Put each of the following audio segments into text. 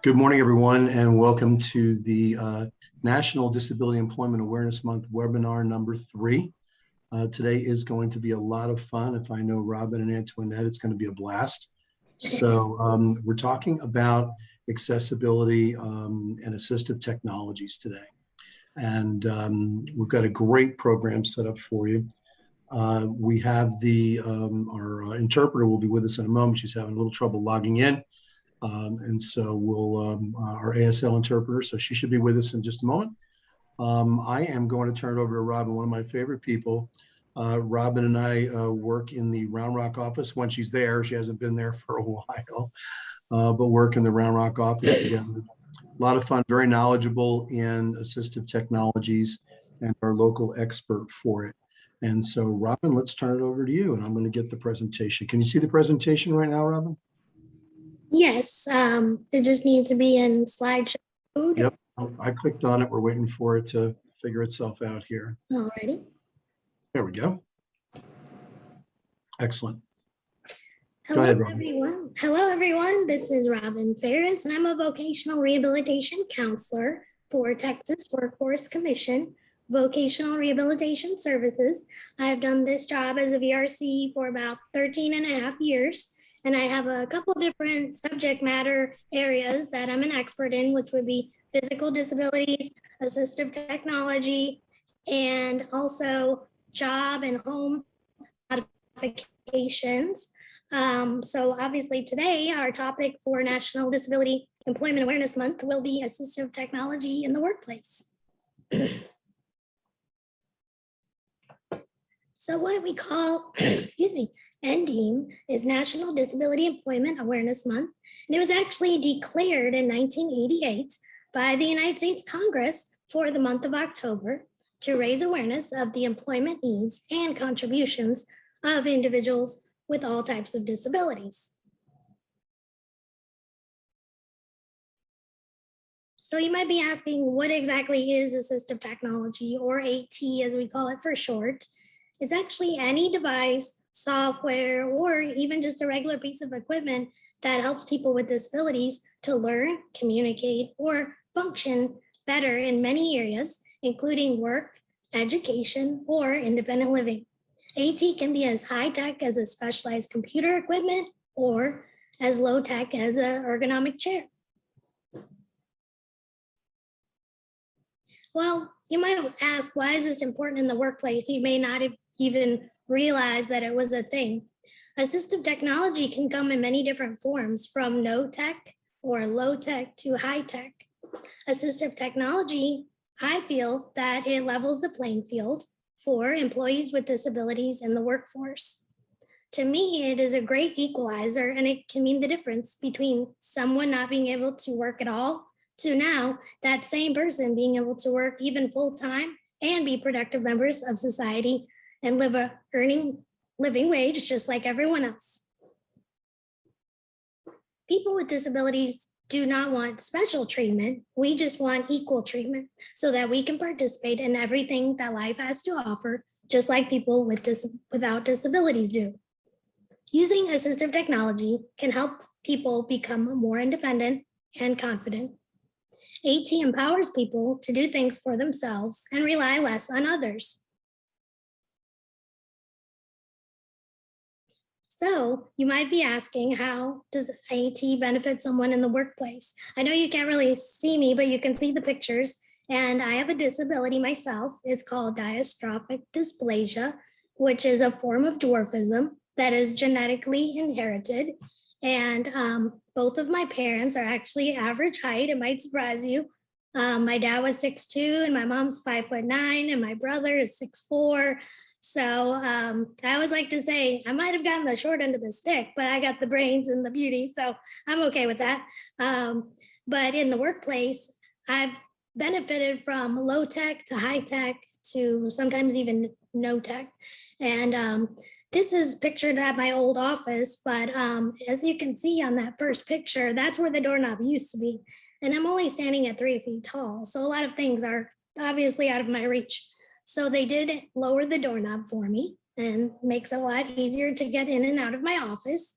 Good morning, everyone, and welcome to the National Disability Employment Awareness Month webinar number 3. Today is going to be a lot of fun. If I know Robyn and Antoinette, it's going to be a blast. So we're talking about accessibility and assistive technologies today. And we've got a great program set up for you. We have our interpreter will be with us in a moment. She's having a little trouble logging in. And so we'll, our ASL interpreter, so she should be with us in just a moment. I am going to turn it over to Robyn, one of my favorite people. Robyn and I work in the Round Rock office when she's there. She hasn't been there for a while, but work in the Round Rock office together. A lot of fun, very knowledgeable in assistive technologies and our local expert for it. And so Robyn, let's turn it over to you, and I'm going to get the presentation. Can you see the presentation right now, Robyn? Yes, it just needs to be in slideshow mode. Yep, I clicked on it. We're waiting for it to figure itself out here. Alrighty. There we go. Excellent. Hello, Go ahead, Robyn. everyone. Hello, everyone. This is Robyn Farris, and I'm a vocational rehabilitation counselor for Texas Workforce Commission Vocational Rehabilitation Services. I have done this job as a VRC for about 13 and a half years. And I have a couple different subject matter areas that I'm an expert in, which would be physical disabilities, assistive technology, and also job and home modifications. So obviously today, our topic for National Disability Employment Awareness Month will be assistive technology in the workplace. So what we call, excuse me, NDEAM is National Disability Employment Awareness Month, and it was actually declared in 1988 by the United States Congress for the month of October to raise awareness of the employment needs and contributions of individuals with all types of disabilities. So you might be asking, what exactly is assistive technology, or AT as we call it for short? It's actually any device, software, or even just a regular piece of equipment that helps people with disabilities to learn, communicate, or function better in many areas, including work, education, or independent living. AT can be as high-tech as a specialized computer equipment or as low-tech as an ergonomic chair. Well, you might ask, why is this important in the workplace? You may not even realize that it was a thing. Assistive technology can come in many different forms, from no tech or low tech to high tech. Assistive technology, I feel that it levels the playing field for employees with disabilities in the workforce. To me, it is a great equalizer, and it can mean the difference between someone not being able to work at all to now that same person being able to work even full time and be productive members of society and live a living wage just like everyone else. People with disabilities do not want special treatment. We just want equal treatment so that we can participate in everything that life has to offer, just like people without disabilities do. Using assistive technology can help people become more independent and confident. AT empowers people to do things for themselves and rely less on others. So you might be asking, how does AT benefit someone in the workplace? I know you can't really see me, but you can see the pictures. And I have a disability myself. It's called dystrophic dysplasia, which is a form of dwarfism that is genetically inherited. And both of my parents are actually average height. It might surprise you. My dad was 6'2", and my mom's 5'9", and my brother is 6'4". So I always like to say, I might have gotten the short end of the stick, but I got the brains and the beauty, so I'm okay with that. But in the workplace, I've benefited from low tech to high tech to sometimes even no tech. And this is pictured at my old office, but as you can see on that first picture, that's where the doorknob used to be. And I'm only standing at 3 feet tall, so a lot of things are obviously out of my reach. So they did lower the doorknob for me, and makes it a lot easier to get in and out of my office.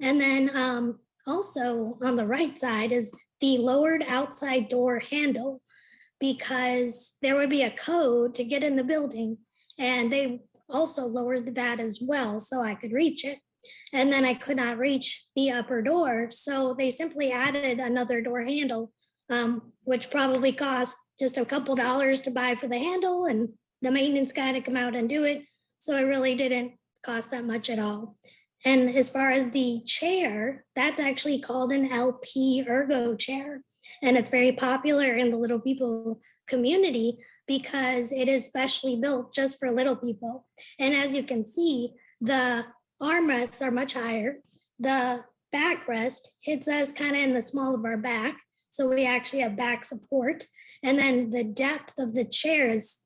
And then Also on the right side is the lowered outside door handle, because there would be a code to get in the building, and they also lowered that as well so I could reach it. And then I could not reach the upper door, so they simply added another door handle, which probably cost just a couple dollars to buy for the handle and the maintenance guy to come out and do it. So it really didn't cost that much at all. And as far as the chair, that's actually called an LP ergo chair. And it's very popular in the little people community because it is specially built just for little people. And as you can see, the armrests are much higher. The backrest hits us kind of in the small of our back. So we actually have back support. And then the depth of the chair is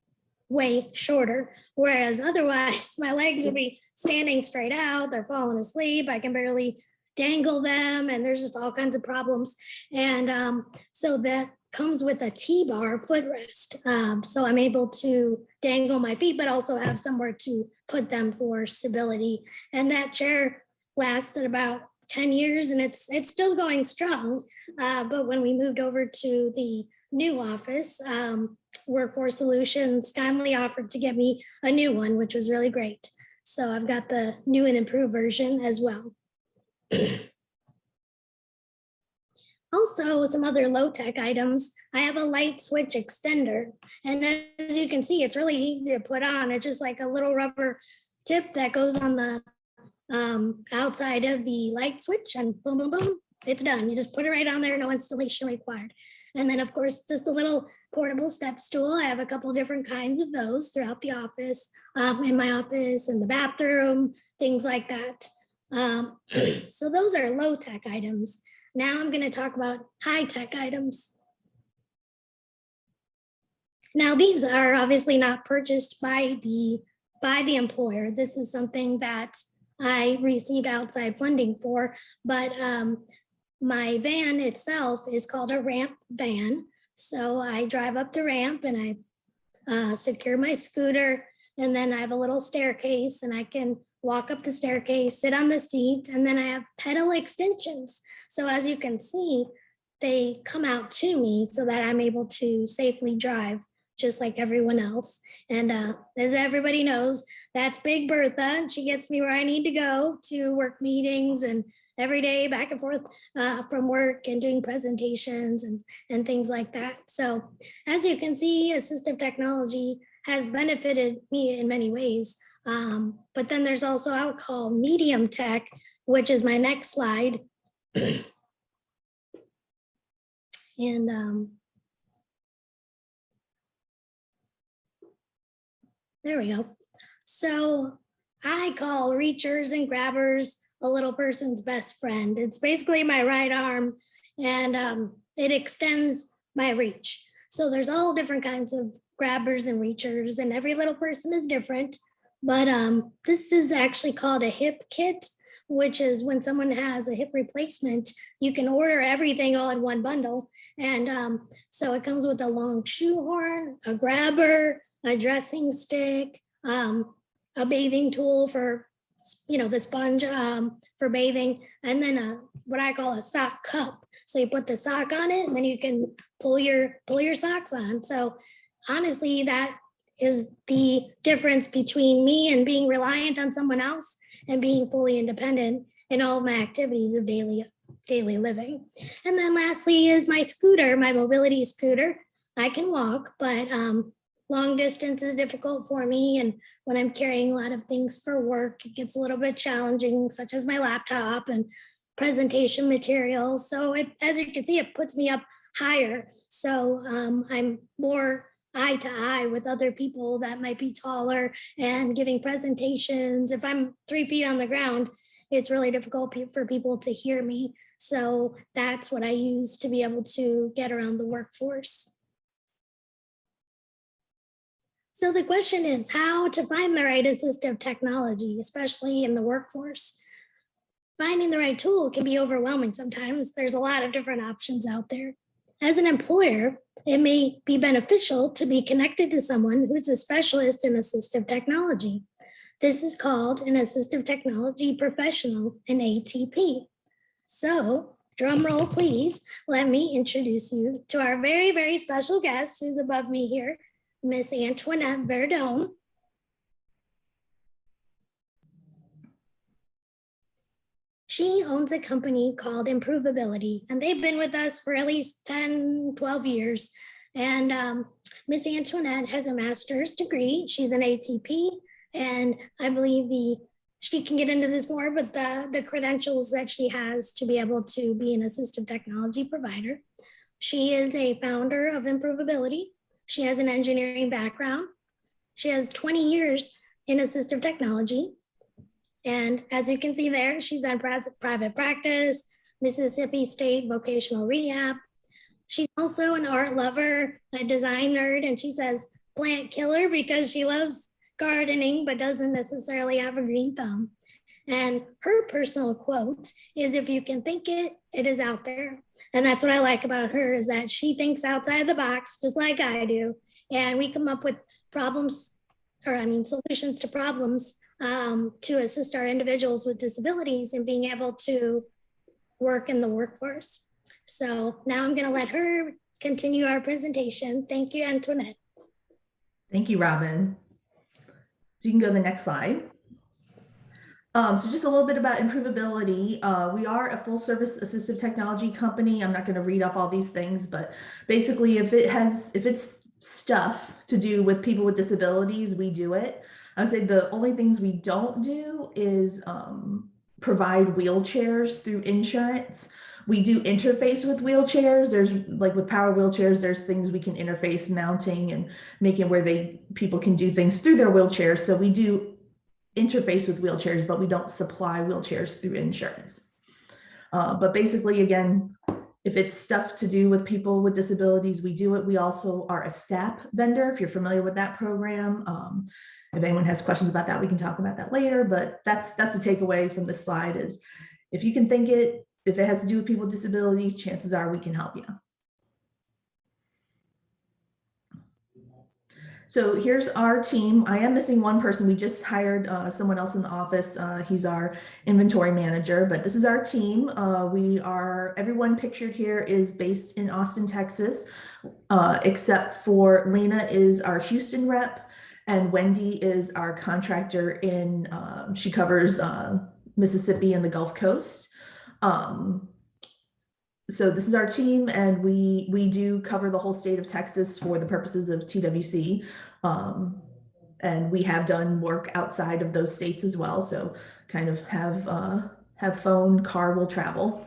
way shorter. Whereas otherwise my legs would be standing straight out, they're falling asleep, I can barely dangle them, and there's just all kinds of problems. And so that comes with a T-bar footrest. So I'm able to dangle my feet, but also have somewhere to put them for stability. And that chair lasted about 10 years and it's still going strong. But when we moved over to the new office, Workforce Solutions kindly offered to get me a new one, which was really great. So I've got the new and improved version as well. Also, some other low-tech items. I have a light switch extender, and as you can see, it's really easy to put on. It's just like a little rubber tip that goes on the outside of the light switch, and boom, boom, boom, it's done. You just put it right on there, no installation required. And then, of course, just a little portable step stool. I have a couple different kinds of those throughout the office, in my office, in the bathroom, things like that. So those are low-tech items. Now I'm going to talk about high-tech items. Now, these are obviously not purchased by the employer. This is something that I received outside funding for, but my van itself is called a ramp van. So I drive up the ramp and I secure my scooter, and then I have a little staircase and I can walk up the staircase, sit on the seat, and then I have pedal extensions. So as you can see, they come out to me so that I'm able to safely drive just like everyone else. And as everybody knows, that's Big Bertha, and she gets me where I need to go to work meetings and every day back and forth from work and doing presentations and things like that. So as you can see, assistive technology has benefited me in many ways. But then there's also, I would call medium tech, which is my next slide. And there we go. So I call reachers and grabbers a little person's best friend. It's basically my right arm, and it extends my reach. So there's all different kinds of grabbers and reachers, and every little person is different. But this is actually called a hip kit, which is when someone has a hip replacement, you can order everything all in one bundle. And so it comes with a long shoehorn, a grabber, a dressing stick, a bathing tool for, the sponge for bathing, and then what I call a sock cup. So you put the sock on it, and then you can pull your socks on. So honestly, that is the difference between me and being reliant on someone else and being fully independent in all of my activities of daily living. And then lastly is my scooter, my mobility scooter. I can walk, but long distance is difficult for me. And when I'm carrying a lot of things for work, it gets a little bit challenging, such as my laptop and presentation materials. So as you can see, it puts me up higher. So I'm more eye to eye with other people that might be taller and giving presentations. If I'm 3 feet on the ground, it's really difficult for people to hear me. So that's what I use to be able to get around the workforce. So the question is how to find the right assistive technology, especially in the workforce. Finding the right tool can be overwhelming sometimes. There's a lot of different options out there. As an employer, it may be beneficial to be connected to someone who's a specialist in assistive technology. This is called an assistive technology professional, an ATP. So, drum roll, please. Let me introduce you to our very, very special guest who's above me here, Miss Antoinette Verdone. She owns a company called Improvability, and they've been with us for at least 10, 12 years. And Miss Antoinette has a master's degree. She's an ATP, and I believe she can get into this more, but the credentials that she has to be able to be an assistive technology provider. She is a founder of Improvability. She has an engineering background. She has 20 years in assistive technology. And as you can see there, she's done private practice, Mississippi State Vocational Rehab. She's also an art lover, a design nerd, and she says plant killer because she loves gardening, but doesn't necessarily have a green thumb. And her personal quote is, if you can think it, it is out there. And that's what I like about her, is that she thinks outside the box, just like I do. And we come up with solutions to problems to assist our individuals with disabilities and being able to work in the workforce. So now I'm going to let her continue our presentation. Thank you, Antoinette. Thank you, Robyn. So you can go to the next slide. So just a little bit about Improvability. We are a full service assistive technology company. I'm not going to read off all these things, but basically if it's stuff to do with people with disabilities, we do it. I would say the only things we don't do is provide wheelchairs through insurance. We do interface with wheelchairs. There's like with power wheelchairs, there's things we can interface, mounting and making where people can do things through their wheelchairs. So we do interface with wheelchairs, but we don't supply wheelchairs through insurance. But basically, again, if it's stuff to do with people with disabilities, we do it. We also are a STAP vendor, if you're familiar with that program. If anyone has questions about that, we can talk about that later, but that's the takeaway from this slide is if you can think it, if it has to do with people with disabilities, chances are we can help you. So here's our team. I am missing one person. We just hired someone else in the office. He's our inventory manager, but this is our team. Everyone pictured here is based in Austin, Texas, except for Lena is our Houston rep and Wendy is our contractor in, she covers Mississippi and the Gulf Coast. So this is our team, and we do cover the whole state of Texas for the purposes of TWC. And we have done work outside of those states as well. So kind of have phone, car will travel.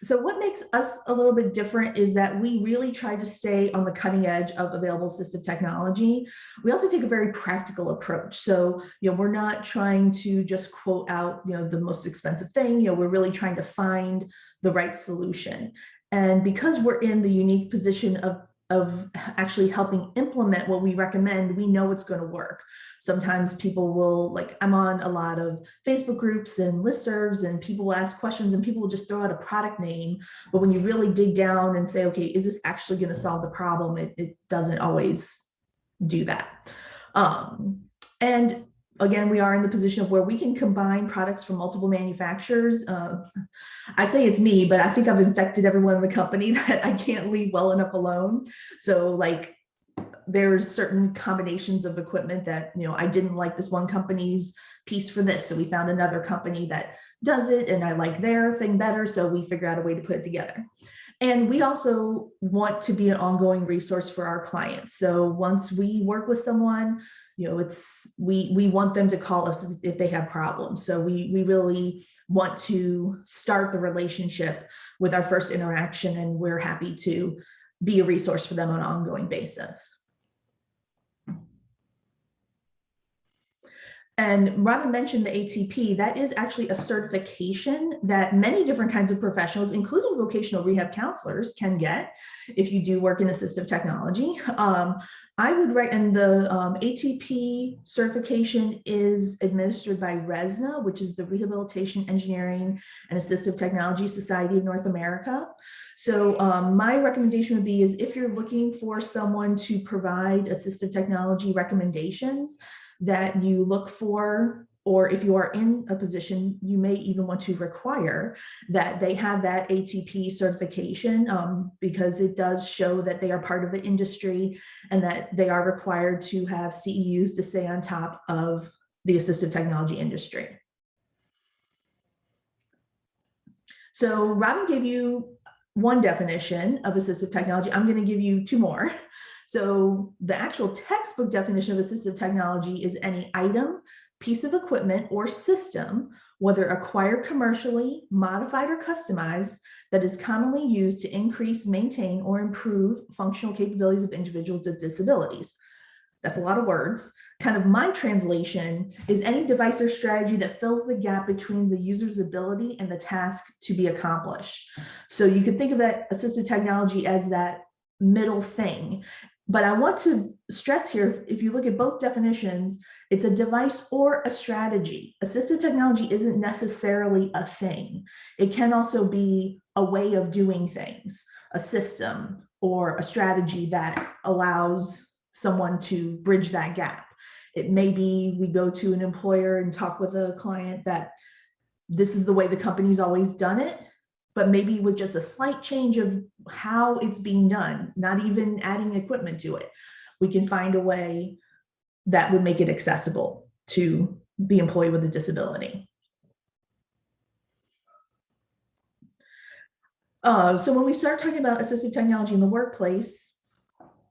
So what makes us a little bit different is that we really try to stay on the cutting edge of available assistive technology. We also take a very practical approach. So, we're not trying to just quote out, the most expensive thing. We're really trying to find the right solution. And because we're in the unique position of actually helping implement what we recommend, we know it's going to work. Sometimes people will, I'm on a lot of Facebook groups and listservs, and people will ask questions and people will just throw out a product name. But when you really dig down and say, okay, is this actually going to solve the problem? It doesn't always do that. And again, we are in the position of where we can combine products from multiple manufacturers. I say it's me, but I think I've infected everyone in the company that I can't leave well enough alone. So there's certain combinations of equipment that, I didn't like this one company's piece for this. So we found another company that does it and I like their thing better. So we figure out a way to put it together. And we also want to be an ongoing resource for our clients. So once we work with someone, we want them to call us if they have problems. So we really want to start the relationship with our first interaction, and we're happy to be a resource for them on an ongoing basis. And Robyn mentioned the ATP. That is actually a certification that many different kinds of professionals, including vocational rehab counselors, can get if you do work in assistive technology. I would recommend the ATP certification is administered by RESNA, which is the Rehabilitation Engineering and Assistive Technology Society of North America. So my recommendation would be is if you're looking for someone to provide assistive technology recommendations, that you look for or if you are in a position, you may even want to require that they have that ATP certification, because it does show that they are part of the industry and that they are required to have CEUs to stay on top of the assistive technology industry. So Robyn gave you one definition of assistive technology. I'm going to give you two more. So the actual textbook definition of assistive technology is any item, piece of equipment, or system, whether acquired commercially, modified, or customized, that is commonly used to increase, maintain, or improve functional capabilities of individuals with disabilities. That's a lot of words. Kind of my translation is any device or strategy that fills the gap between the user's ability and the task to be accomplished. So you could think of that assistive technology as that middle thing. But I want to stress here, if you look at both definitions, it's a device or a strategy. Assistive technology isn't necessarily a thing. It can also be a way of doing things, a system or a strategy that allows someone to bridge that gap. It may be we go to an employer and talk with a client that this is the way the company's always done it, but maybe with just a slight change of how it's being done, not even adding equipment to it, we can find a way that would make it accessible to the employee with a disability. So when we start talking about assistive technology in the workplace,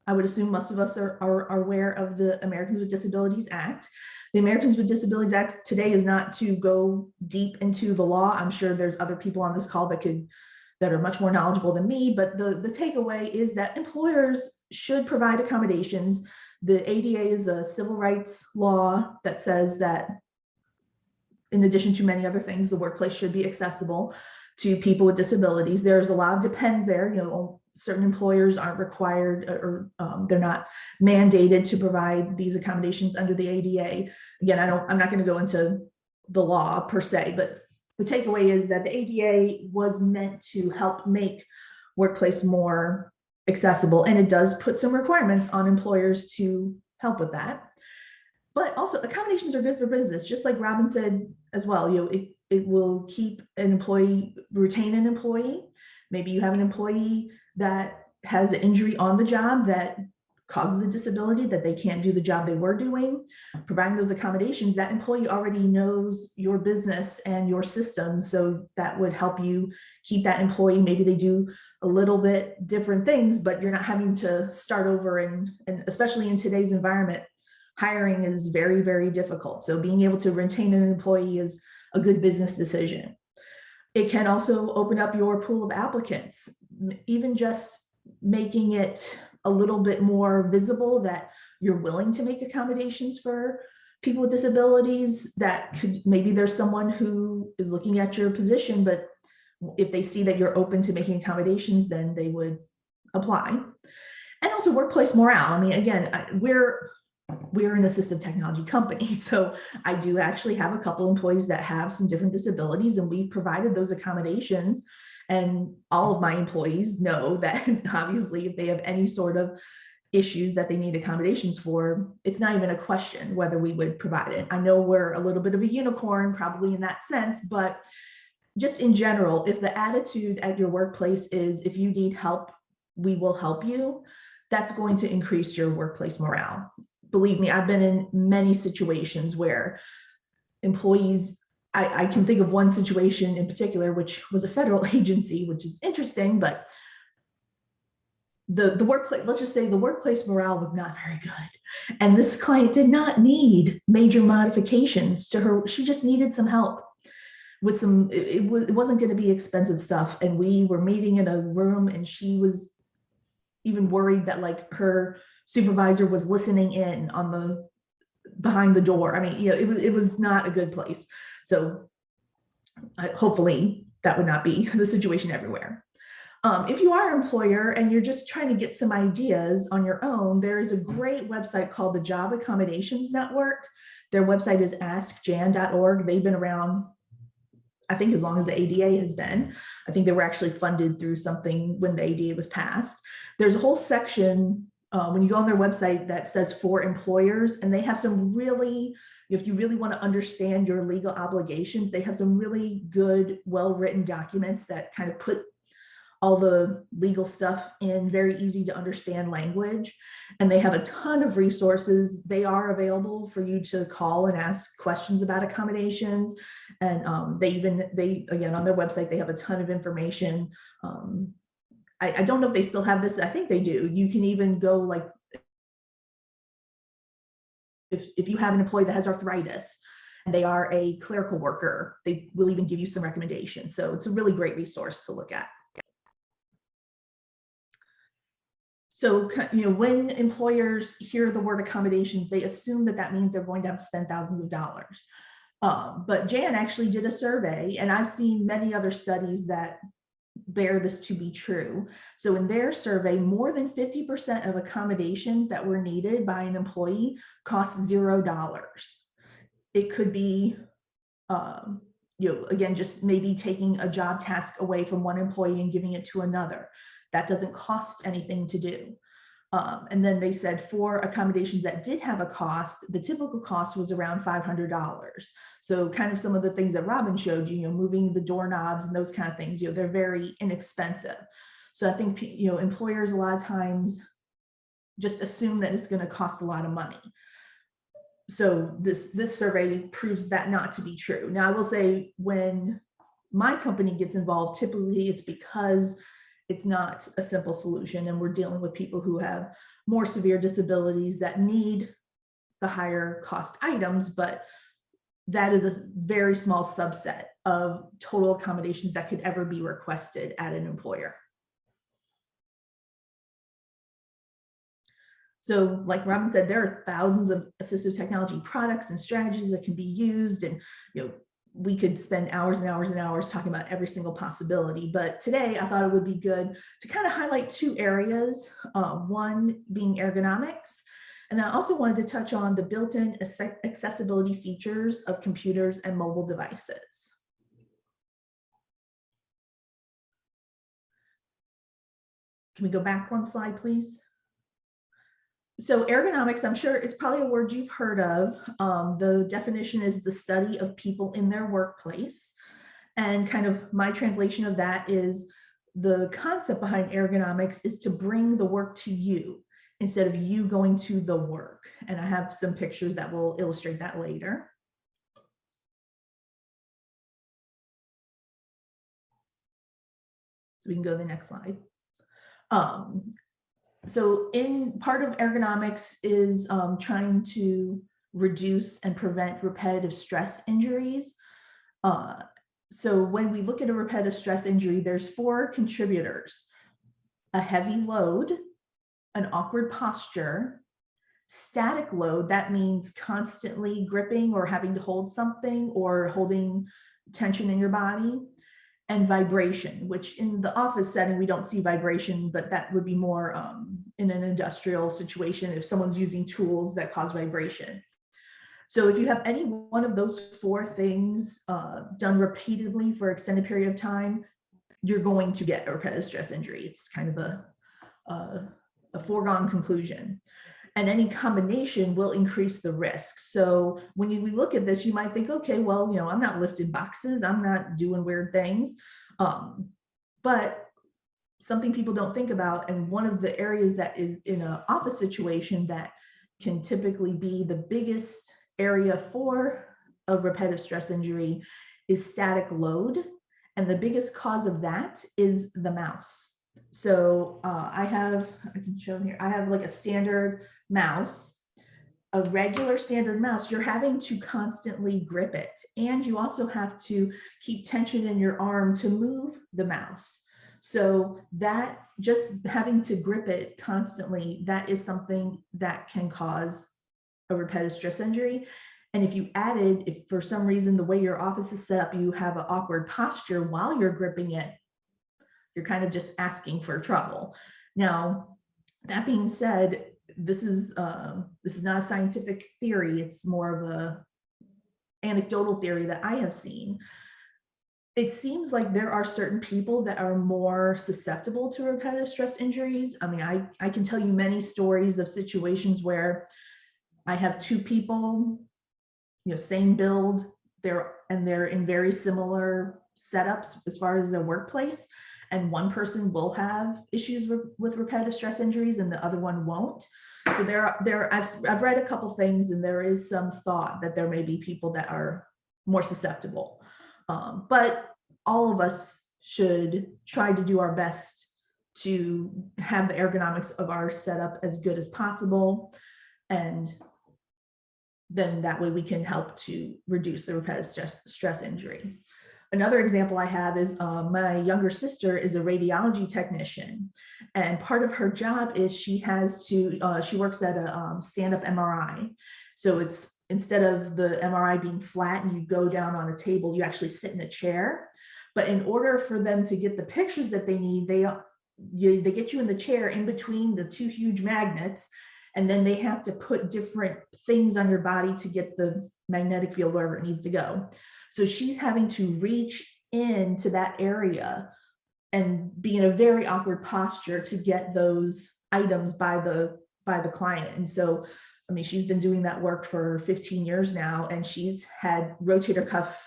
I would assume most of us are aware of the Americans with Disabilities Act. The Americans with Disabilities Act today is not to go deep into the law. I'm sure there's other people on this call that are much more knowledgeable than me, but the takeaway is that employers should provide accommodations. The ADA is a civil rights law that says that in addition to many other things, the workplace should be accessible to people with disabilities. There's a lot of depends there. You know, certain employers aren't required or they're not mandated to provide these accommodations under the ADA. Again, I'm not going to go into the law per se, but the takeaway is that the ADA was meant to help make workplace more accessible, and it does put some requirements on employers to help with that. But also accommodations are good for business, just like Robyn said as well. You know, it will keep an employee, retain an employee. Maybe you have an employee that has an injury on the job that causes a disability that they can't do the job they were doing. Providing those accommodations, that employee already knows your business and your systems, so that would help you keep that employee. Maybe they do a little bit different things, but you're not having to start over, and especially in today's environment, hiring is very, very difficult. So being able to retain an employee is a good business decision. It can also open up your pool of applicants, even just making it a little bit more visible that you're willing to make accommodations for people with disabilities. That could, maybe there's someone who is looking at your position, but if they see that you're open to making accommodations, then they would apply. And also workplace morale. I mean, again, we're an assistive technology company, so I do actually have a couple employees that have some different disabilities, and we've provided those accommodations. And all of my employees know that obviously if they have any sort of issues that they need accommodations for, it's not even a question whether we would provide it. I know we're a little bit of a unicorn probably in that sense, but just in general, if the attitude at your workplace is, if you need help, we will help you, that's going to increase your workplace morale. Believe me, I've been in many situations where employees, I can think of one situation in particular, which was a federal agency, which is interesting, but the workplace, let's just say the workplace morale was not very good. And this client did not need major modifications to her. She just needed some help with some, it wasn't going to be expensive stuff. And we were meeting in a room, and she was even worried that like her supervisor was listening in on the behind the door. I mean, you know, it was not a good place. So hopefully that would not be the situation everywhere. If you are an employer and you're just trying to get some ideas on your own, there is a great website called the Job Accommodations Network. Their website is askjan.org. They've been around, I think, as long as the ADA has been. I think they were actually funded through something when the ADA was passed. There's a whole section when you go on their website that says for employers, and they have some really if you really want to understand your legal obligations, they have some really good, well-written documents that kind of put all the legal stuff in very easy to understand language. And they have a ton of resources. They are available for you to call and ask questions about accommodations. And they again, on their website, they have a ton of information. I don't know if they still have this. I think they do. You can even go, like, if you have an employee that has arthritis and they are a clerical worker, they will even give you some recommendations. So it's a really great resource to look at. So, when employers hear the word accommodations, they assume that that means they're going to have to spend thousands of dollars. But Jan actually did a survey, and I've seen many other studies that bear this to be true. So in their survey, more than 50% of accommodations that were needed by an employee cost $0. It could be, again, just maybe taking a job task away from one employee and giving it to another. That doesn't cost anything to do. And then they said for accommodations that did have a cost, the typical cost was around $500. So kind of some of the things that Robyn showed you, moving the doorknobs and those kind of things, they're very inexpensive. So I think, employers a lot of times just assume that it's going to cost a lot of money. So this survey proves that not to be true. Now, I will say when my company gets involved, typically it's because it's not a simple solution, and we're dealing with people who have more severe disabilities that need the higher cost items, but that is a very small subset of total accommodations that could ever be requested at an employer. So like Robyn said, there are thousands of assistive technology products and strategies that can be used, and we could spend hours and hours and hours talking about every single possibility. But today I thought it would be good to kind of highlight two areas, one being ergonomics. And then I also wanted to touch on the built-in accessibility features of computers and mobile devices. Can we go back one slide, please? So ergonomics, I'm sure it's probably a word you've heard of. The definition is the study of people in their workplace. And kind of my translation of that is the concept behind ergonomics is to bring the work to you instead of you going to the work. And I have some pictures that will illustrate that later. So we can go to the next slide. So in part of ergonomics is trying to reduce and prevent repetitive stress injuries. So when we look at a repetitive stress injury, there's 4 contributors: a heavy load, an awkward posture, static load, that means constantly gripping or having to hold something or holding tension in your body, and vibration, which in the office setting, we don't see vibration, but that would be more in an industrial situation if someone's using tools that cause vibration. So if you have any one of those 4 things done repeatedly for an extended period of time, you're going to get a repetitive stress injury. It's kind of a foregone conclusion. And any combination will increase the risk. So when we look at this, you might think, okay, well, I'm not lifting boxes, I'm not doing weird things. But something people don't think about, and one of the areas that is in an office situation that can typically be the biggest area for a repetitive stress injury is static load. And the biggest cause of that is the mouse. So I can show here, I have like a standard mouse, a regular standard mouse. You're having to constantly grip it. And you also have to keep tension in your arm to move the mouse. So that just having to grip it constantly, that is something that can cause a repetitive stress injury. And if you added, if for some reason the way your office is set up, you have an awkward posture while you're gripping it, you're kind of just asking for trouble. Now, that being said, this is not a scientific theory. It's more of a anecdotal theory that I have seen. It seems like there are certain people that are more susceptible to repetitive stress injuries. I mean, I can tell you many stories of situations where I have 2 people same build, they're in very similar setups as far as their workplace, and one person will have issues with repetitive stress injuries and the other one won't. So I've read a couple things, and there is some thought that there may be people that are more susceptible, but all of us should try to do our best to have the ergonomics of our setup as good as possible, and then that way we can help to reduce the repetitive stress injury. Another example I have is my younger sister is a radiology technician, and part of her job is she works at a stand-up MRI. So it's, instead of the MRI being flat and you go down on a table, you actually sit in a chair. But in order for them to get the pictures that they need, they get you in the chair in between the two huge magnets, and then they have to put different things on your body to get the magnetic field wherever it needs to go. So she's having to reach into that area and be in a very awkward posture to get those items by the client. And so, I mean, she's been doing that work for 15 years now, and she's had rotator cuff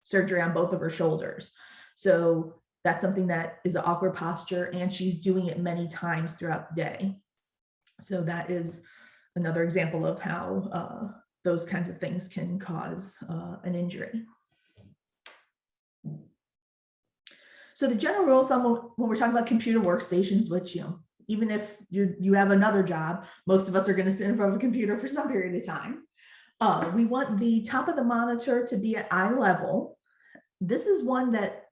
surgery on both of her shoulders. So that's something that is an awkward posture, and she's doing it many times throughout the day. So that is another example of how those kinds of things can cause an injury. So the general rule of thumb when we're talking about computer workstations, which, even if you have another job, most of us are going to sit in front of a computer for some period of time. We want the top of the monitor to be at eye level. This is one that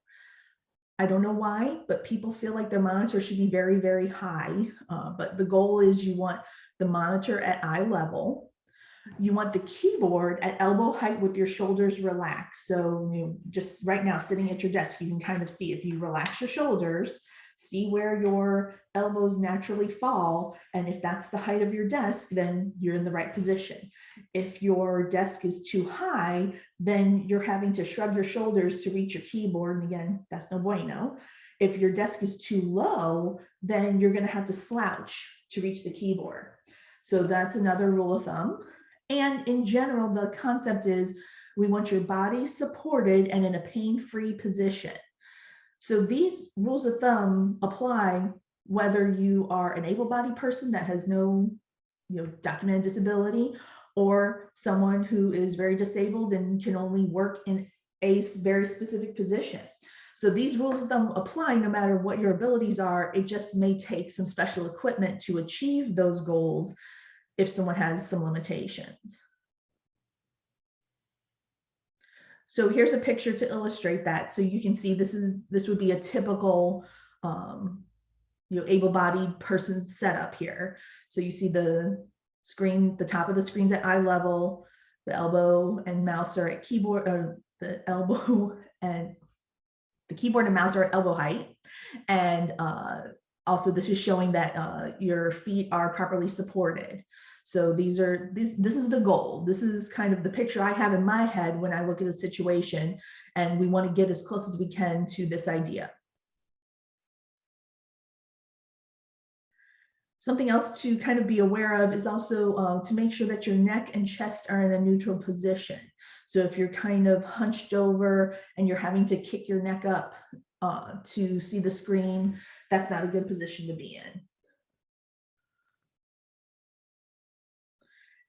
I don't know why, but people feel like their monitor should be very, very high. But the goal is you want the monitor at eye level. You want the keyboard at elbow height with your shoulders relaxed. So just right now sitting at your desk, you can kind of see, if you relax your shoulders, see where your elbows naturally fall. And if that's the height of your desk, then you're in the right position. If your desk is too high, then you're having to shrug your shoulders to reach your keyboard. And again, that's no bueno. If your desk is too low, then you're going to have to slouch to reach the keyboard. So that's another rule of thumb. And in general, the concept is we want your body supported and in a pain-free position. So these rules of thumb apply whether you are an able-bodied person that has no documented disability, or someone who is very disabled and can only work in a very specific position. So these rules of thumb apply no matter what your abilities are. It just may take some special equipment to achieve those goals if someone has some limitations. So here's a picture to illustrate that. So you can see this would be a typical able-bodied person setup here. So you see the screen, the top of the screen's at eye level, the elbow and mouse are at keyboard, or the elbow and the keyboard and mouse are at elbow height. And also this is showing that your feet are properly supported. So this is the goal. This is kind of the picture I have in my head when I look at a situation, and we want to get as close as we can to this idea. Something else to kind of be aware of is also to make sure that your neck and chest are in a neutral position. So if you're kind of hunched over and you're having to kick your neck up to see the screen, that's not a good position to be in.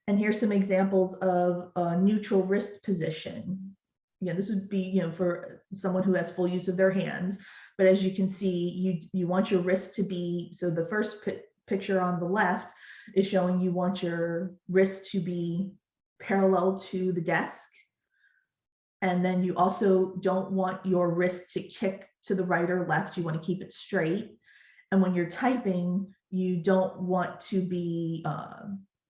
And here's some examples of a neutral wrist position. Again, this would be, for someone who has full use of their hands. But as you can see, you want your wrist to be, so the first picture on the left is showing you want your wrist to be parallel to the desk. And then you also don't want your wrist to kick to the right or left. You want to keep it straight. And when you're typing, you don't want to be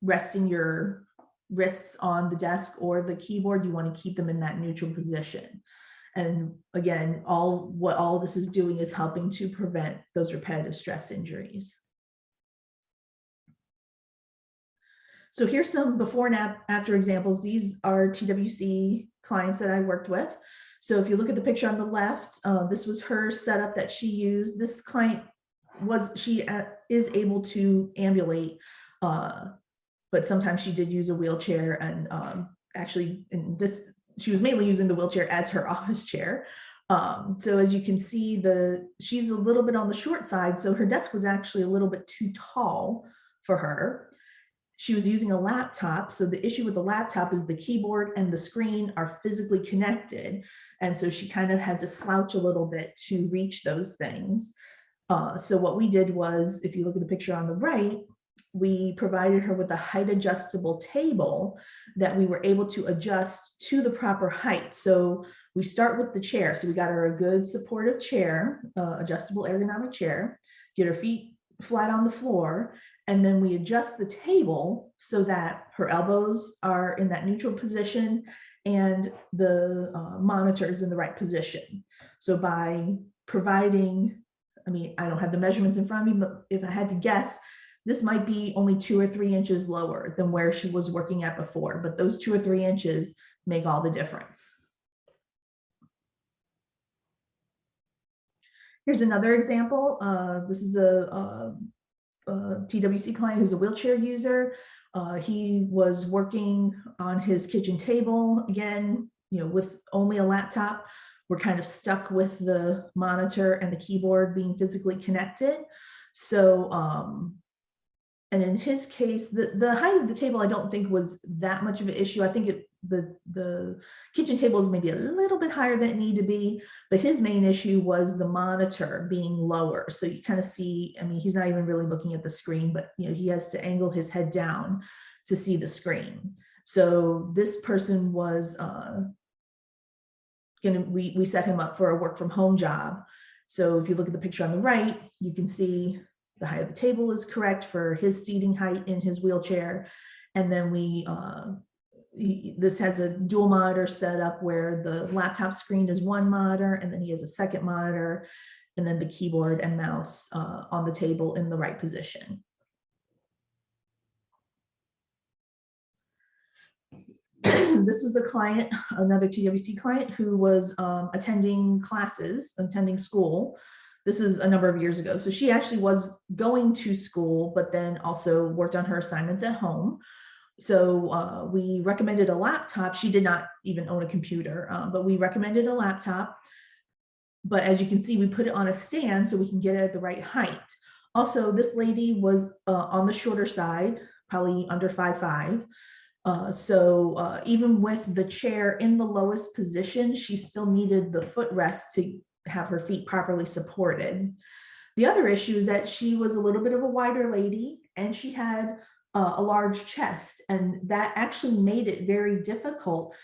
resting your wrists on the desk or the keyboard. You want to keep them in that neutral position. And again, what all this is doing is helping to prevent those repetitive stress injuries. So here's some before and after examples. These are TWC clients that I worked with. So if you look at the picture on the left, this was her setup that she used. This client is able to ambulate, but sometimes she did use a wheelchair, and actually in this, she was mainly using the wheelchair as her office chair. So as you can see, she's a little bit on the short side, so her desk was actually a little bit too tall for her. She was using a laptop. So the issue with the laptop is the keyboard and the screen are physically connected. And so she kind of had to slouch a little bit to reach those things. So what we did was, if you look at the picture on the right, we provided her with a height adjustable table that we were able to adjust to the proper height. So we start with the chair. So we got her a good supportive chair, adjustable ergonomic chair, get her feet flat on the floor. And then we adjust the table so that her elbows are in that neutral position and the monitor is in the right position. So by providing, I mean, I don't have the measurements in front of me, but if I had to guess, this might be only 2 or 3 inches lower than where she was working at before, but those 2 or 3 inches make all the difference. Here's another example. This is a TWC client who's a wheelchair user. He was working on his kitchen table, again, with only a laptop. We're kind of stuck with the monitor and the keyboard being physically connected. So, and in his case, the height of the table, I don't think was that much of an issue. I think the kitchen table is maybe a little bit higher than it needed to be, but his main issue was the monitor being lower. So you kind of see, I mean, he's not even really looking at the screen, but he has to angle his head down to see the screen. So this person was we set him up for a work from home job. So if you look at the picture on the right, you can see the height of the table is correct for his seating height in his wheelchair. And then this has a dual monitor setup where the laptop screen is one monitor, and then he has a second monitor, and then the keyboard and mouse on the table in the right position. This was a client, another TWC client, who was attending classes, attending school. This is a number of years ago. So she actually was going to school, but then also worked on her assignments at home. So we recommended a laptop. She did not even own a computer, but we recommended a laptop. But as you can see, we put it on a stand so we can get it at the right height. Also, this lady was on the shorter side, probably under 5'5". So even with the chair in the lowest position, she still needed the footrest to have her feet properly supported. The other issue is that she was a little bit of a wider lady, and she had a large chest, and that actually made it very difficult.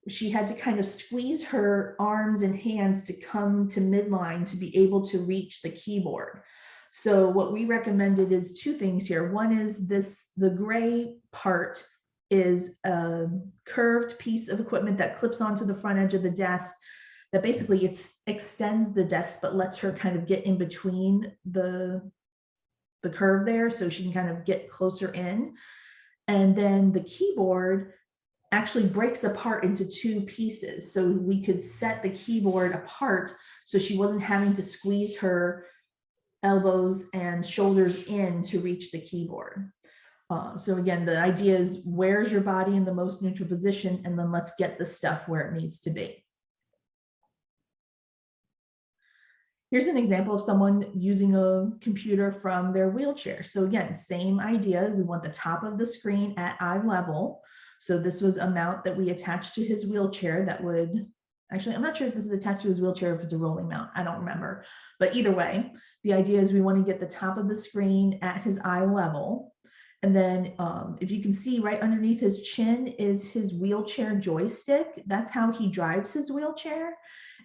She had to kind of squeeze her arms and hands to come to midline to be able to reach the keyboard. So what we recommended is 2 things here. One is the gray part is a curved piece of equipment that clips onto the front edge of the desk that basically extends the desk, but lets her kind of get in between the curve there so she can kind of get closer in. And then the keyboard actually breaks apart into 2 pieces. So we could set the keyboard apart so she wasn't having to squeeze her elbows and shoulders in to reach the keyboard. So again, the idea is, where's your body in the most neutral position, and then let's get the stuff where it needs to be. Here's an example of someone using a computer from their wheelchair. So again, same idea. We want the top of the screen at eye level. So this was a mount that we attached to his wheelchair that would, actually, I'm not sure if this is attached to his wheelchair or if it's a rolling mount. I don't remember. But either way, the idea is we want to get the top of the screen at his eye level. And then if you can see right underneath his chin is his wheelchair joystick. That's how he drives his wheelchair.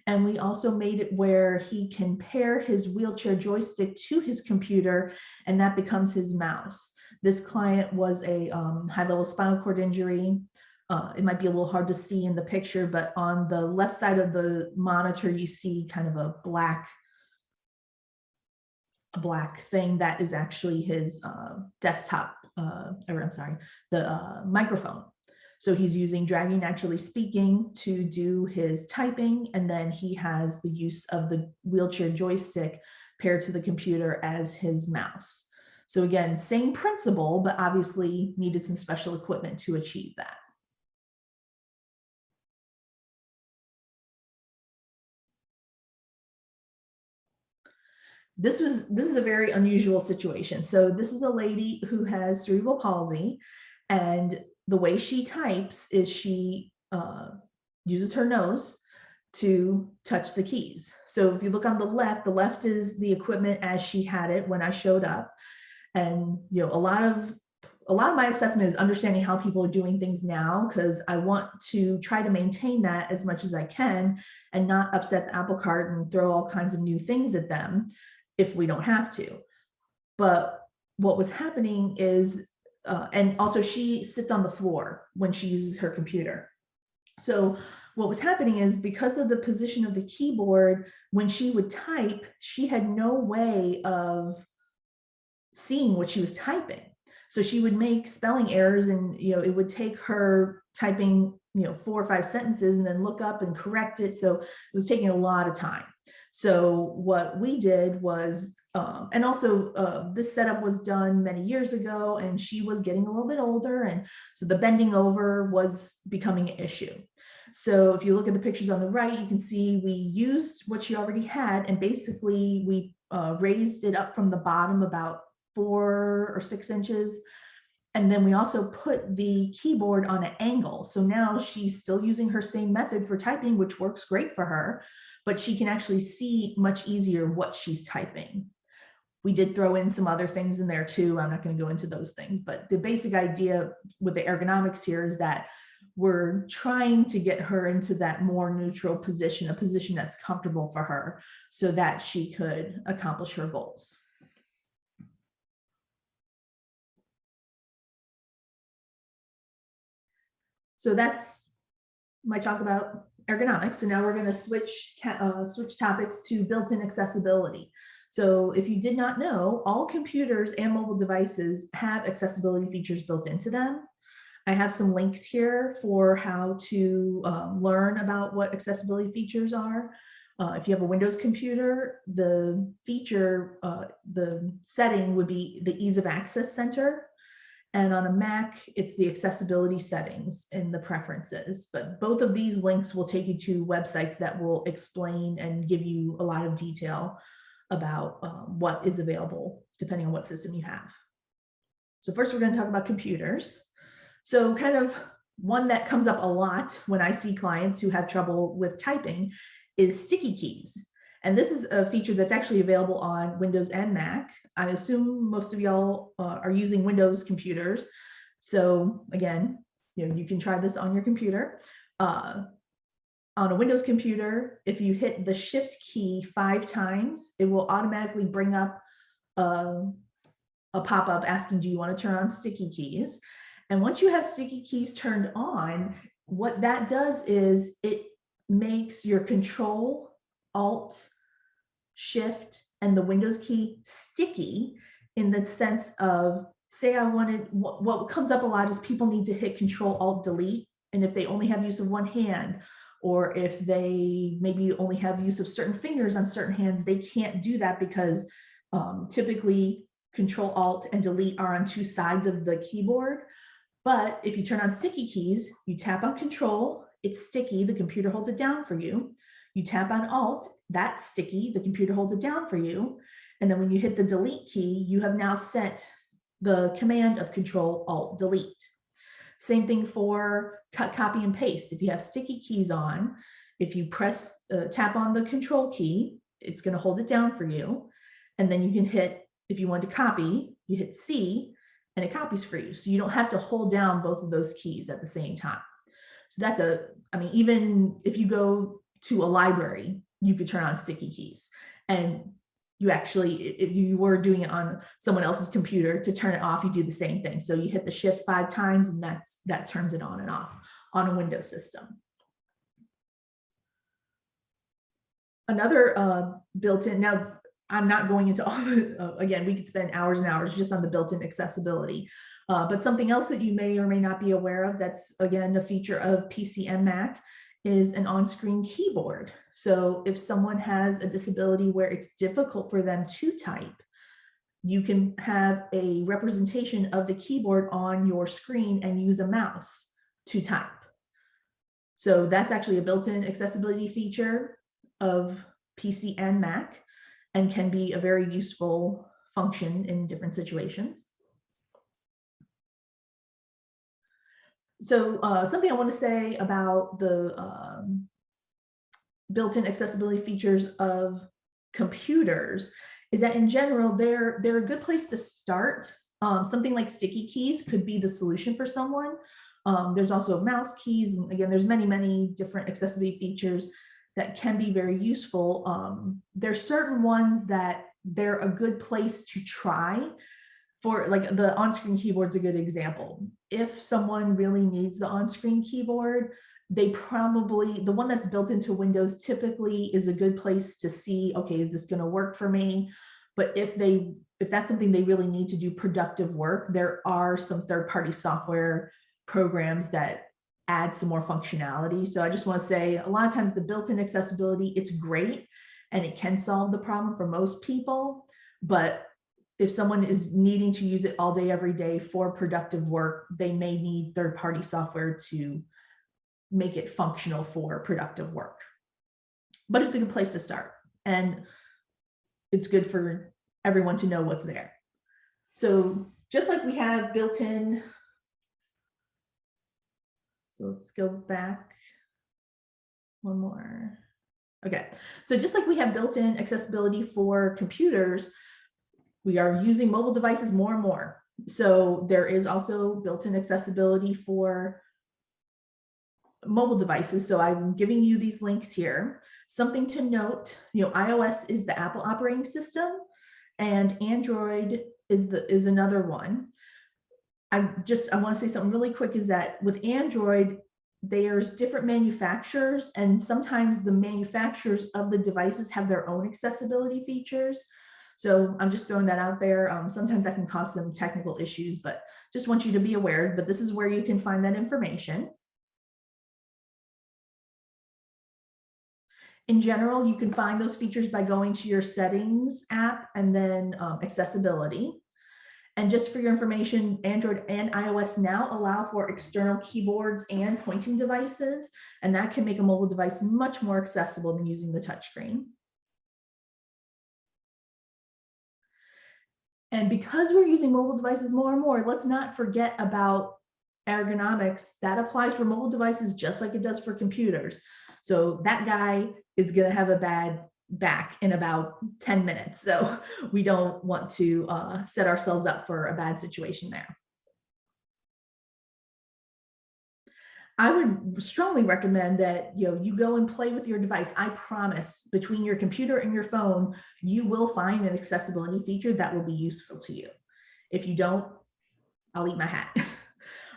And we also made it where he can pair his wheelchair joystick to his computer, and that becomes his mouse. This client was a high-level spinal cord injury. It might be a little hard to see in the picture, but on the left side of the monitor, you see kind of a black thing that is actually his desktop, or I'm sorry, the microphone. So he's using Dragging Naturally Speaking to do his typing, and then he has the use of the wheelchair joystick paired to the computer as his mouse. So again, same principle, but obviously needed some special equipment to achieve that. this is a very unusual situation. So this is a lady who has cerebral palsy, and the way she types is she uses her nose to touch the keys. So if you look on the left is the equipment as she had it when I showed up. And you know, a lot of my assessment is understanding how people are doing things now, because I want to try to maintain that as much as I can and not upset the apple cart and throw all kinds of new things at them if we don't have to. But what was happening is, and also she sits on the floor when she uses her computer. So what was happening is, because of the position of the keyboard, when she would type, she had no way of seeing what she was typing. So she would make spelling errors, and you know, it would take her typing, you know, 4 or 5 sentences and then look up and correct it. So it was taking a lot of time. So what we did was, and also this setup was done many years ago, and she was getting a little bit older, and so the bending over was becoming an issue. So if you look at the pictures on the right, you can see we used what she already had, and basically we raised it up from the bottom about 4 or 6 inches. And then we also put the keyboard on an angle. So now she's still using her same method for typing, which works great for her, but she can actually see much easier what she's typing. We did throw in some other things in there too. I'm not going to go into those things, but the basic idea with the ergonomics here is that we're trying to get her into that more neutral position, a position that's comfortable for her, so that she could accomplish her goals. So that's my talk about ergonomics. So now we're going to switch topics to built-in accessibility. So if you did not know, all computers and mobile devices have accessibility features built into them. I have some links here for how to learn about what accessibility features are. If you have a Windows computer, the feature, the setting would be the Ease of Access Center. And on a Mac, it's the accessibility settings in the preferences. But both of these links will take you to websites that will explain and give you a lot of detail about what is available depending on what system you have. So first, we're going to talk about computers. So kind of one that comes up a lot when I see clients who have trouble with typing is sticky keys. And this is a feature that's actually available on Windows and Mac. I assume most of y'all are using Windows computers. So again, you know, you can try this on your computer. On a Windows computer, if you hit the Shift key 5 times, it will automatically bring up a pop-up asking, do you want to turn on sticky keys? And once you have sticky keys turned on, what that does is it makes your Control, Alt, Shift, and the Windows key sticky, in the sense of, say I wanted, what comes up a lot is people need to hit Control, Alt, Delete. And if they only have use of one hand, or if they maybe only have use of certain fingers on certain hands, they can't do that because typically Control, Alt, and Delete are on 2 sides of the keyboard. But if you turn on sticky keys, you tap on Control, it's sticky, the computer holds it down for you. You tap on Alt, that's sticky, the computer holds it down for you. And then when you hit the Delete key, you have now set the command of Control, Alt, Delete. Same thing for cut, copy, and paste. If you have sticky keys on, if you press, tap on the Control key, it's going to hold it down for you. And then you can hit, if you want to copy, you hit C, and it copies for you. So you don't have to hold down both of those keys at the same time. So that's I mean, even if you go to a library, you could turn on sticky keys. And you actually, if you were doing it on someone else's computer, to turn it off, you do the same thing. So you hit the Shift 5 times, and that turns it on and off on a Windows system. Another built-in, now I'm not going into all the, again, we could spend hours and hours just on the built-in accessibility. But something else that you may or may not be aware of, that's again a feature of PC and Mac, is an on-screen keyboard. So if someone has a disability where it's difficult for them to type, you can have a representation of the keyboard on your screen and use a mouse to type. So that's actually a built-in accessibility feature of PC and Mac. and can be a very useful function in different situations. So something I want to say about the built-in accessibility features of computers is that in general, they're a good place to start. Something like sticky keys could be the solution for someone. There's also mouse keys, and again, there's many different accessibility features that can be very useful. There's certain ones that they're a good place to try. For like the on-screen keyboard is a good example. If someone really needs the on-screen keyboard, they probably, the one that's built into Windows typically is a good place to see, okay, is this going to work for me? But if that's something they really need to do productive work, there are some third-party software programs that add some more functionality. So I just want to say, a lot of times the built-in accessibility, it's great and it can solve the problem for most people, but if someone is needing to use it all day, every day for productive work, they may need third-party software to make it functional for productive work. But it's a good place to start, and it's good for everyone to know what's there. So just like we have built-in, so let's go back one more. Okay, so just like we have built-in accessibility for computers, we are using mobile devices more and more. So there is also built-in accessibility for mobile devices. So I'm giving you these links here. Something to note, iOS is the Apple operating system, and Android is another one. I want to say something really quick, is that with Android, there's different manufacturers, and sometimes the manufacturers of the devices have their own accessibility features. So I'm just throwing that out there. Sometimes that can cause some technical issues, but just want you to be aware, but this is where you can find that information. In general, you can find those features by going to your settings app and then accessibility. And just for your information, Android and iOS now allow for external keyboards and pointing devices, and that can make a mobile device much more accessible than using the touchscreen. And because we're using mobile devices more and more, let's not forget about ergonomics. That applies for mobile devices just like it does for computers. So that guy is going to have a bad back in about 10 minutes. So we don't want to set ourselves up for a bad situation there. I would strongly recommend that you go and play with your device. I promise, between your computer and your phone, you will find an accessibility feature that will be useful to you. If you don't, I'll eat my hat.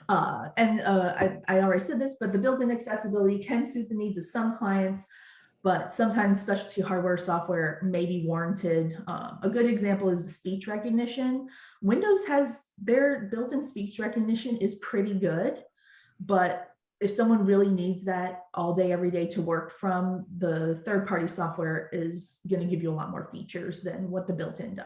I already said this, but the built-in accessibility can suit the needs of some clients, but sometimes specialty hardware software may be warranted. A good example is the speech recognition. Windows has their built-in speech recognition is pretty good, but if someone really needs that all day, every day to work from, the third-party software is going to give you a lot more features than what the built-in does.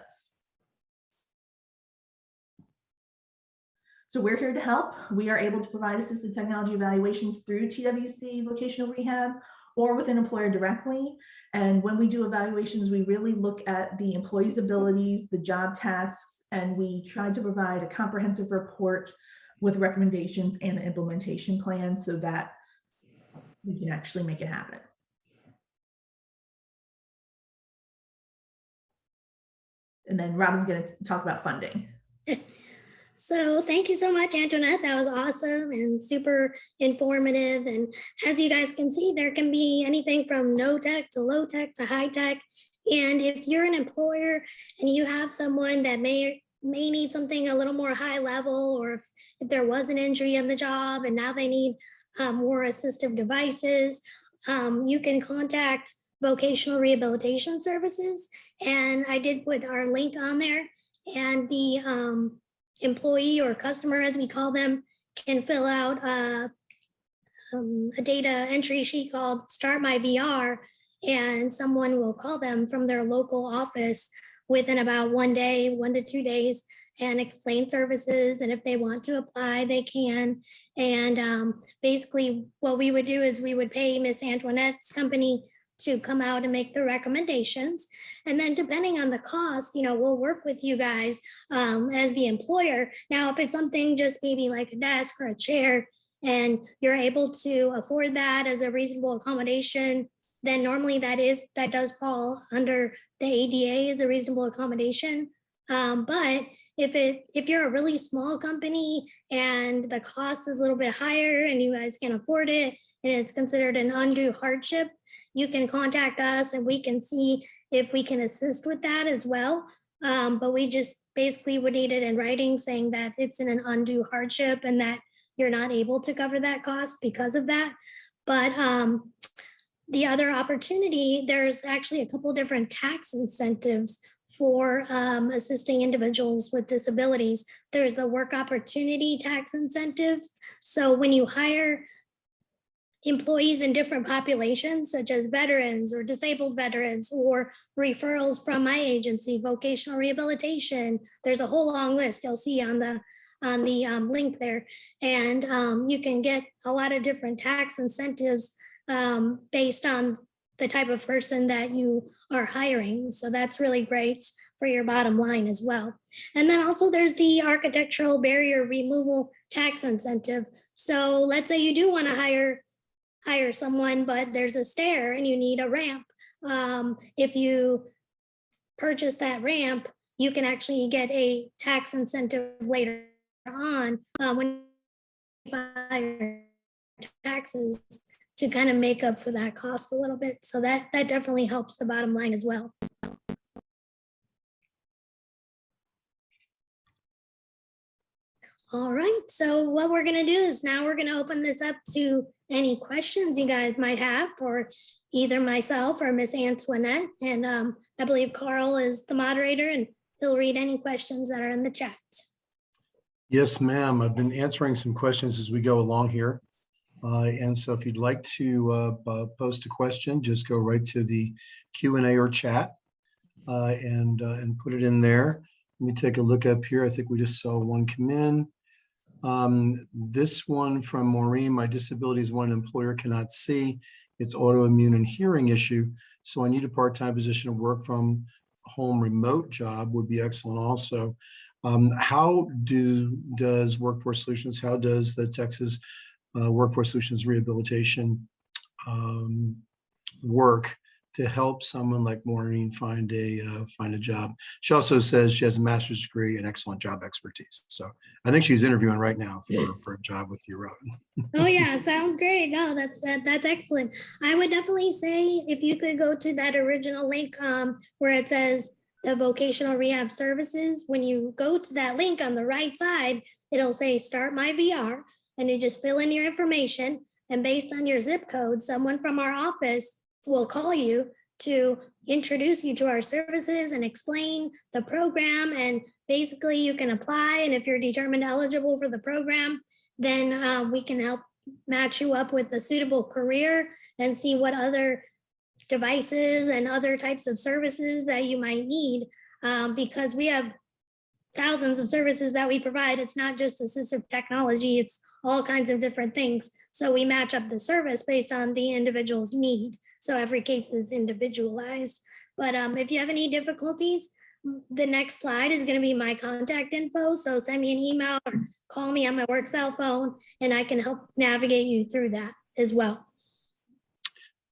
So we're here to help. We are able to provide assistive technology evaluations through TWC Vocational Rehab or with an employer directly. And when we do evaluations, we really look at the employee's abilities, the job tasks, and we try to provide a comprehensive report with recommendations and an implementation plan so that we can actually make it happen. And then Robyn's going to talk about funding. So thank you so much, Antoinette. That was awesome and super informative. And as you guys can see, there can be anything from no tech to low tech to high tech. And if you're an employer and you have someone that may need something a little more high level, or if there was an injury in the job and now they need more assistive devices, you can contact Vocational Rehabilitation Services. And I did put our link on there, and the employee or customer, as we call them, can fill out a data entry sheet called Start My VR, and someone will call them from their local office within about 1 day, 1 to 2 days, and explain services. And if they want to apply, they can. And basically what we would do is we would pay Miss Antoinette's company to come out and make the recommendations. And then depending on the cost, we'll work with you guys as the employer. Now, if it's something just maybe like a desk or a chair, and you're able to afford that as a reasonable accommodation, then normally that does fall under the ADA as a reasonable accommodation. But if you're a really small company and the cost is a little bit higher and you guys can afford it and it's considered an undue hardship, you can contact us and we can see if we can assist with that as well. But we just basically would need it in writing saying that it's an undue hardship and that you're not able to cover that cost because of that. But the other opportunity, there's actually a couple different tax incentives for assisting individuals with disabilities. There's the work opportunity tax incentives. So when you hire employees in different populations, such as veterans or disabled veterans, or referrals from my agency, Vocational Rehabilitation, there's a whole long list you'll see on the link there. And you can get a lot of different tax incentives based on the type of person that you are hiring. So that's really great for your bottom line as well. And then also there's the architectural barrier removal tax incentive. So let's say you do want to hire someone, but there's a stair and you need a ramp. If you purchase that ramp, you can actually get a tax incentive later on when you file taxes to kind of make up for that cost a little bit. So that definitely helps the bottom line as well. All right, so what we're gonna do is now we're gonna open this up to any questions you guys might have for either myself or Miss Antoinette. And I believe Carl is the moderator and he'll read any questions that are in the chat. Yes, ma'am. I've been answering some questions as we go along here. And so if you'd like to post a question, just go right to the Q&A or chat and put it in there. Let me take a look up here. I think we just saw one come in. This one from Maureen: my disability is one an employer cannot see. It's autoimmune and hearing issue. So I need a part-time position of work from home remote job would be excellent also. How does Workforce Solutions, how does the Texas Workforce Solutions Rehabilitation work to help someone like Maureen find a job? She also says she has a master's degree and excellent job expertise. So I think she's interviewing right now for a job with you, Robyn. Oh yeah, sounds great. No, that's excellent. I would definitely say if you could go to that original link where it says the vocational rehab services, when you go to that link on the right side, it'll say start my VR, and you just fill in your information, and based on your zip code, someone from our office will call you to introduce you to our services and explain the program. And basically you can apply. And if you're determined eligible for the program, then we can help match you up with a suitable career and see what other devices and other types of services that you might need, because we have thousands of services that we provide. It's not just assistive technology, it's all kinds of different things. So we match up the service based on the individual's need. So every case is individualized. But if you have any difficulties, the next slide is going to be my contact info. So send me an email or call me on my work cell phone and I can help navigate you through that as well.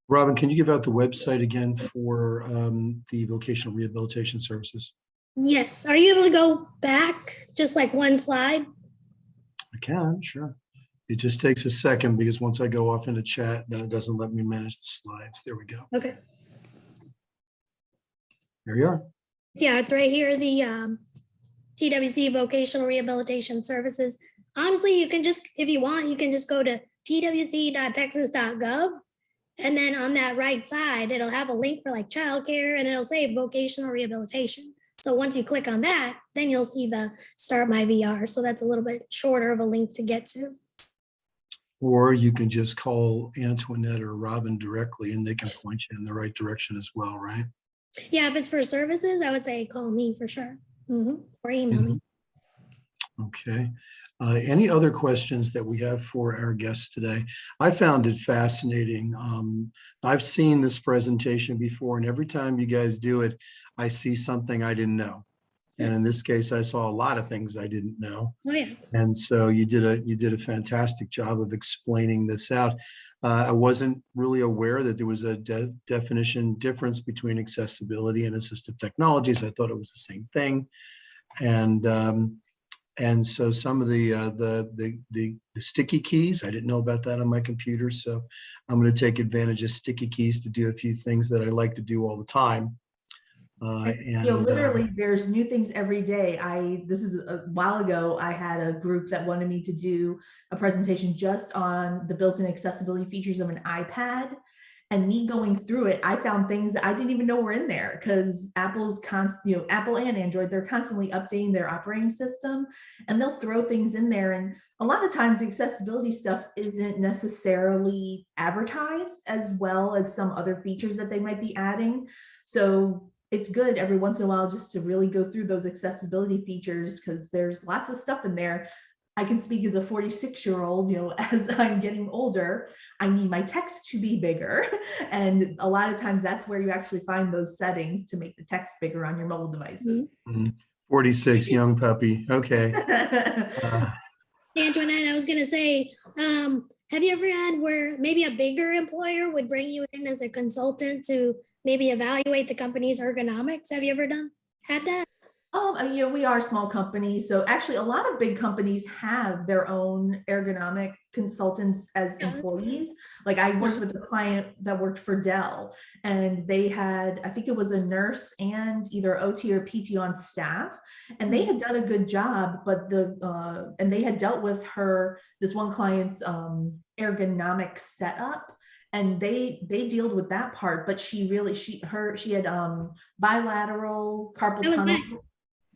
Robyn, can you give out the website again for the vocational rehabilitation services? Yes. Are you able to go back just like one slide? I can, sure. It just takes a second because once I go off into chat, then it doesn't let me manage the slides. There we go. Okay. There you are. Yeah, it's right here, the TWC Vocational Rehabilitation Services. Honestly, you can just, if you want, you can just go to twc.texas.gov. And then on that right side, it'll have a link for like childcare and it'll say vocational rehabilitation. So once you click on that, then you'll see the Start My VR. So that's a little bit shorter of a link to get to. Or you can just call Antoinette or Robyn directly and they can point you in the right direction as well, right? Yeah, if it's for services, I would say call me for sure. Or email me. Okay. Any other questions that we have for our guests today? I found it fascinating. I've seen this presentation before, and every time you guys do it, I see something I didn't know. And in this case, I saw a lot of things I didn't know. Oh, yeah. And so you did a fantastic job of explaining this out. I wasn't really aware that there was a definition difference between accessibility and assistive technologies. I thought it was the same thing. And so some of the sticky keys, I didn't know about that on my computer. So I'm going to take advantage of sticky keys to do a few things that I like to do all the time. Literally, there's new things every day. This is a while ago, I had a group that wanted me to do a presentation just on the built-in accessibility features of an iPad. And me going through it, I found things that I didn't even know were in there, because Apple and Android, they're constantly updating their operating system, and they'll throw things in there. And a lot of times the accessibility stuff isn't necessarily advertised as well as some other features that they might be adding. So it's good every once in a while just to really go through those accessibility features, because there's lots of stuff in there. I can speak as a 46-year-old, as I'm getting older, I need my text to be bigger. And a lot of times that's where you actually find those settings to make the text bigger on your mobile devices. 46, young puppy. Okay. Antoinette, I was going to say, have you ever had where maybe a bigger employer would bring you in as a consultant to maybe evaluate the company's ergonomics? Have you ever had that? We are a small company. So actually a lot of big companies have their own ergonomic consultants as employees. Like I worked with a client that worked for Dell, and they had, I think it was a nurse and either OT or PT on staff, and they had done a good job, but and they had dealt with this one client's ergonomic setup. And they dealt with that part, but she had bilateral carpal tunnel.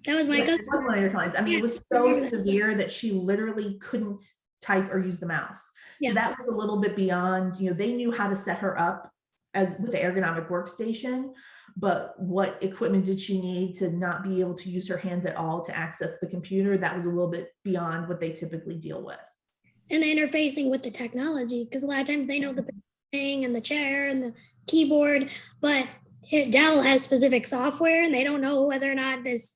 That was my cousin. It was one of your clients. I mean, it was so severe that she literally couldn't type or use the mouse. Yeah. So that was a little bit beyond, they knew how to set her up with the ergonomic workstation, but what equipment did she need to not be able to use her hands at all to access the computer? That was a little bit beyond what they typically deal with. And the interfacing with the technology, because a lot of times they know the thing and the chair and the keyboard, but Dell has specific software and they don't know whether or not this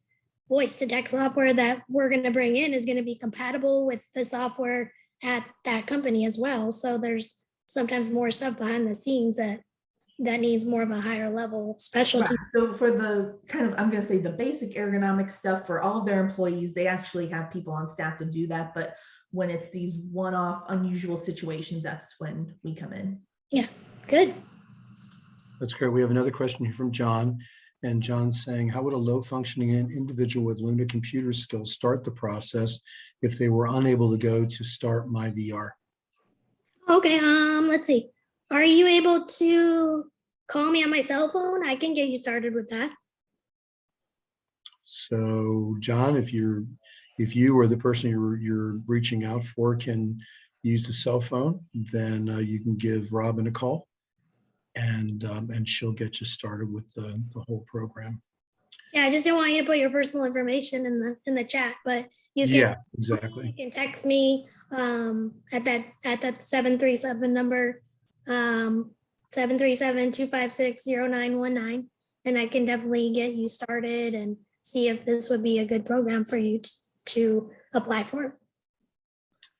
voice to text software that we're going to bring in is going to be compatible with the software at that company as well. So there's sometimes more stuff behind the scenes that needs more of a higher level specialty. Right. So for the I'm going to say the basic ergonomic stuff for all of their employees, they actually have people on staff to do that. But when it's these one-off unusual situations, that's when we come in. Yeah, good. That's great. We have another question here from John. And John's saying, how would a low-functioning individual with limited computer skills start the process if they were unable to go to Start My VR? Okay, let's see. Are you able to call me on my cell phone? I can get you started with that. So, John, if you or the person you're reaching out for can use the cell phone, then you can give Robyn a call. And she'll get you started with the whole program. Yeah, I just didn't want you to put your personal information in the chat, but you can. Yeah, exactly. You can text me at that 737 number, 737-256-0919, and I can definitely get you started and see if this would be a good program for you to apply for.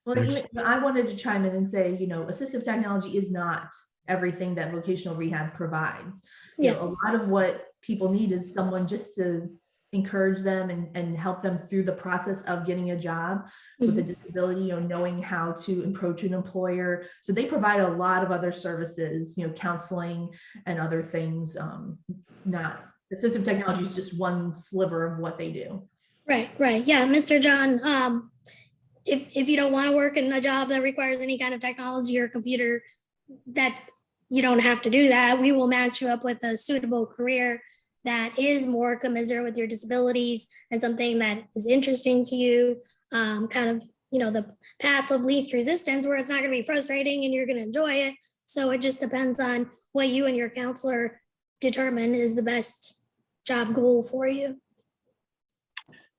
Well, I wanted to chime in and say, assistive technology is not everything that vocational rehab provides. A lot of what people need is someone just to encourage them and help them through the process of getting a job with a disability, knowing how to approach an employer. So they provide a lot of other services, counseling and other things. Not assistive technology is just one sliver of what they do. Right. Yeah, Mr. John, if you don't want to work in a job that requires any kind of technology or computer, that you don't have to do that. We will match you up with a suitable career that is more commensurate with your disabilities and something that is interesting to you, the path of least resistance, where it's not going to be frustrating and you're going to enjoy it. So it just depends on what you and your counselor determine is the best job goal for you.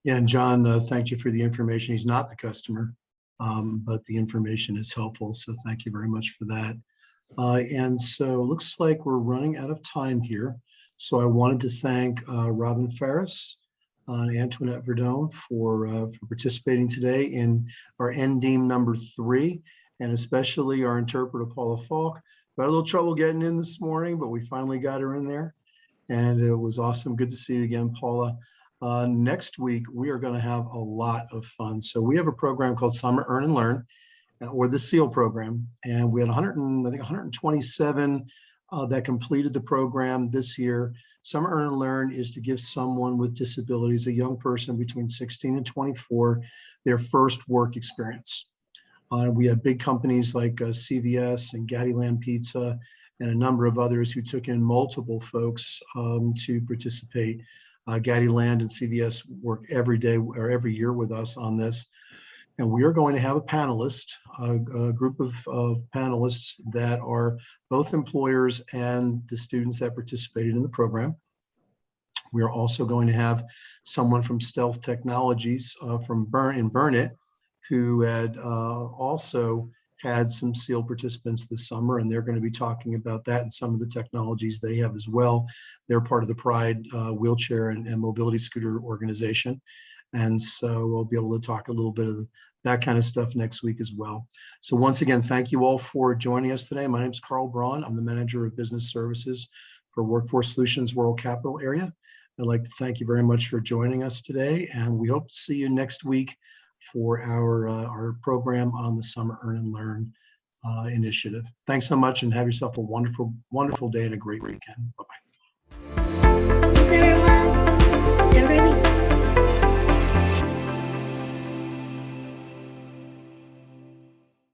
Yeah, and John, thank you for the information. He's not the customer, but the information is helpful. So thank you very much for that. And so it looks like we're running out of time here. So I wanted to thank Robyn Farris and Antoinette Verdone for participating today in our NDEAM number 3, and especially our interpreter, Paula Falk. We had a little trouble getting in this morning, but we finally got her in there. And it was awesome. Good to see you again, Paula. Next week, we are going to have a lot of fun. So we have a program called Summer Earn and Learn, or the SEAL program. And we had 127 that completed the program this year. Summer Earn and Learn is to give someone with disabilities, a young person between 16 and 24, their first work experience. We had big companies like CVS and Gattiland Pizza and a number of others who took in multiple folks to participate. Gattiland and CVS work every day or every year with us on this. And we are going to have a panelist, a group of panelists that are both employers and the students that participated in the program. We are also going to have someone from Stealth Technologies from Burnett, who had also had some SEAL participants this summer, and they're going to be talking about that and some of the technologies they have as well. They're part of the Pride wheelchair and mobility scooter organization. And so we'll be able to talk a little bit of that kind of stuff next week as well. So once again, thank you all for joining us today. My name is Carl Braun. I'm the Manager of Business Services for Workforce Solutions World Capital Area. I'd like to thank you very much for joining us today, and we hope to see you next week for our program on the Summer Earn and Learn initiative. Thanks so much, and have yourself a wonderful, wonderful day and a great weekend. Bye-bye. Thanks, everyone.